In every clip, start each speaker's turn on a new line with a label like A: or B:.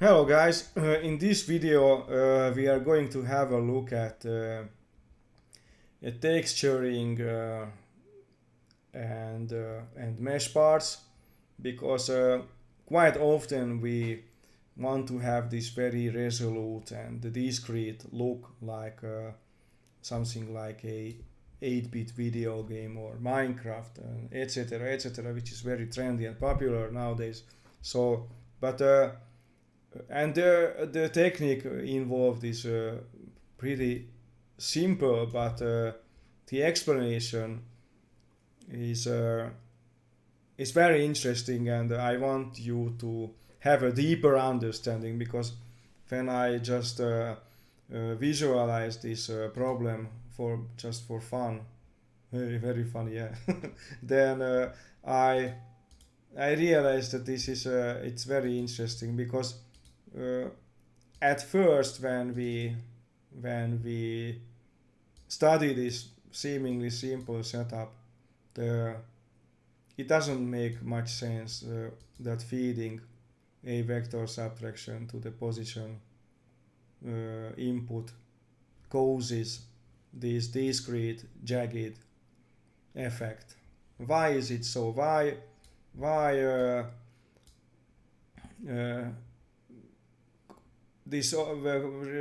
A: Hello guys, in this video we are going to have a look at texturing and mesh parts because quite often we want to have this very resolute and discrete look like something like a 8-bit video game or Minecraft, etc., which is very trendy and popular nowadays. So, but and the technique involved is pretty simple, but the explanation is is very interesting, and I want you to have a deeper understanding because when I just visualize this problem for just for fun, very funny, yeah, then I I realized that this is it's very interesting because uh, at first when we study this seemingly simple setup, the it doesn't make much sense that feeding a vector subtraction to the position input causes this discrete jagged effect. Why is it so? Why uh, this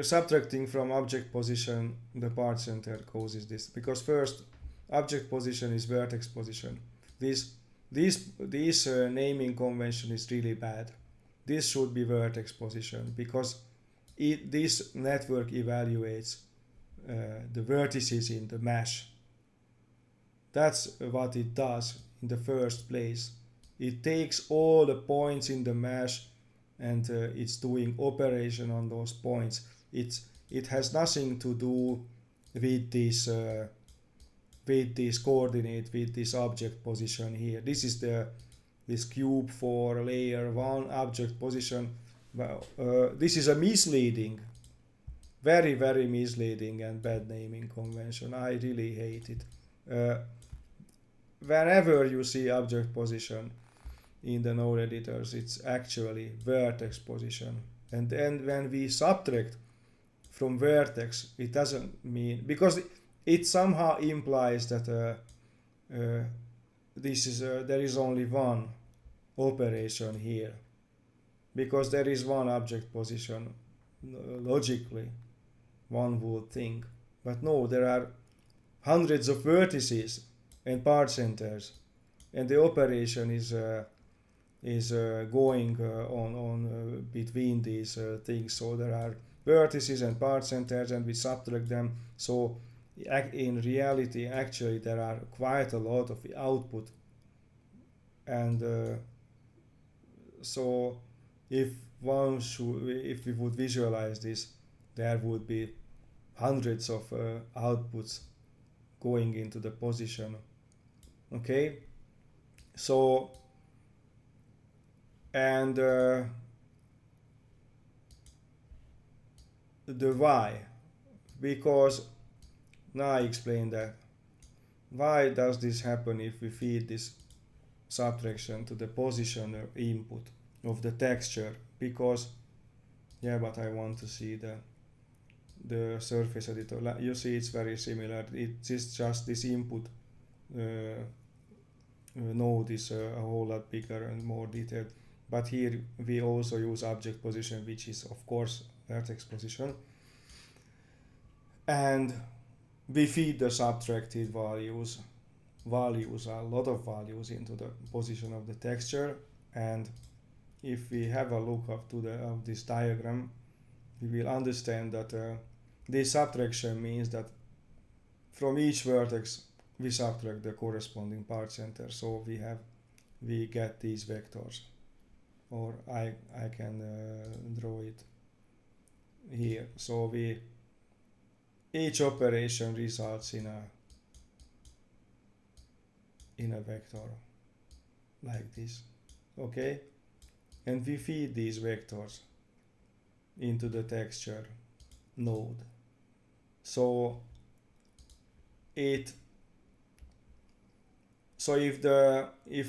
A: subtracting from object position the part center causes this? Because first, object position is vertex position. This naming convention is really bad. This should be vertex position because this network evaluates the vertices in the mesh. That's what it does in the first place. It takes all the points in the mesh and it's doing operation on those points. It has nothing to do with this coordinate, with this object position here. This is this cube for layer 1 object position. Well, this is a misleading, very misleading and bad naming convention. I really hate it. Uh, Wherever you see object position in the node editors, it's actually vertex position. And then when we subtract from vertex, it doesn't mean, because it somehow implies that there is only one operation here, because there is one object position. Logically one would think, but no, there are hundreds of vertices and part centers, and the operation is going on between these things. So there are vertices and part centers, and we subtract them. So in reality, actually, there are quite a lot of output, and so if if we would visualize this, there would be hundreds of outputs going into the position. Okay, so and the why, because now I explain that. Why does this happen if we feed this subtraction to the position or input of the texture? Because yeah, but I want to see the surface editor. You see, it's very similar. It is just this input node is a whole lot bigger and more detailed. But here we also use object position, which is of course vertex position, and we feed the subtracted values, a lot of values into the position of the texture. And if we have a look of this diagram, we will understand that this subtraction means that from each vertex we subtract the corresponding part center. So we get these vectors, or I can draw it here. So each operation results in a vector like this. Okay, and we feed these vectors into the texture node. So if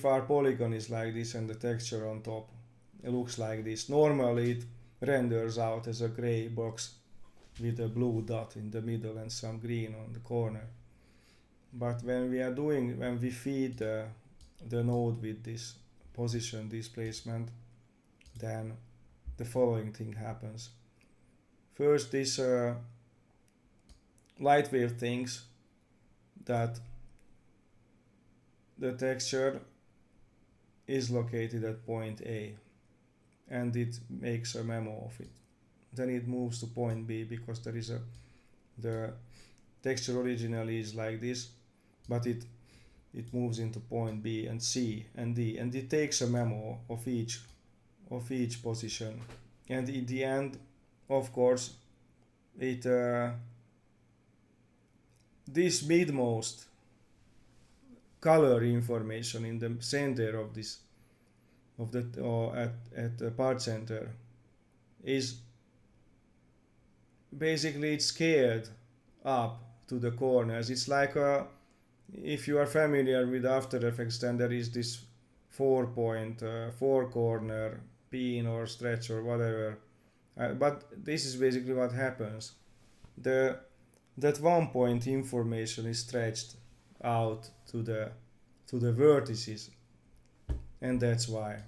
A: our polygon is like this and the texture on top, it looks like this. Normally renders out as a gray box with a blue dot in the middle and some green on the corner. But when we feed the node with this position displacement, then the following thing happens. First, this light wave thinks that the texture is located at point A, and it makes a memo of it. Then it moves to point B because the texture originally is like this, but it moves into point B and C and D, and it takes a memo of each position. And in the end, of course, it this midmost color information in the center of this or at the part center is basically it's scaled up to the corners. It's like if you are familiar with After Effects, then there is this 4 corner pin or stretch or whatever. But this is basically what happens. That 1 point information is stretched out to the vertices, and that's why.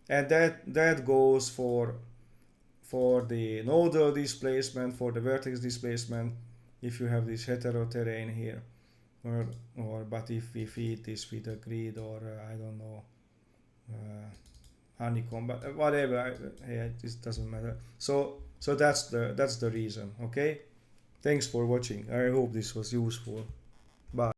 A: And that goes for the nodal displacement, for the vertex displacement, if you have this heteroterrain here, but if we feed this with a grid or I don't know, honeycomb, but whatever, this doesn't matter. So that's the reason. Okay, thanks for watching. I hope this was useful. Bye.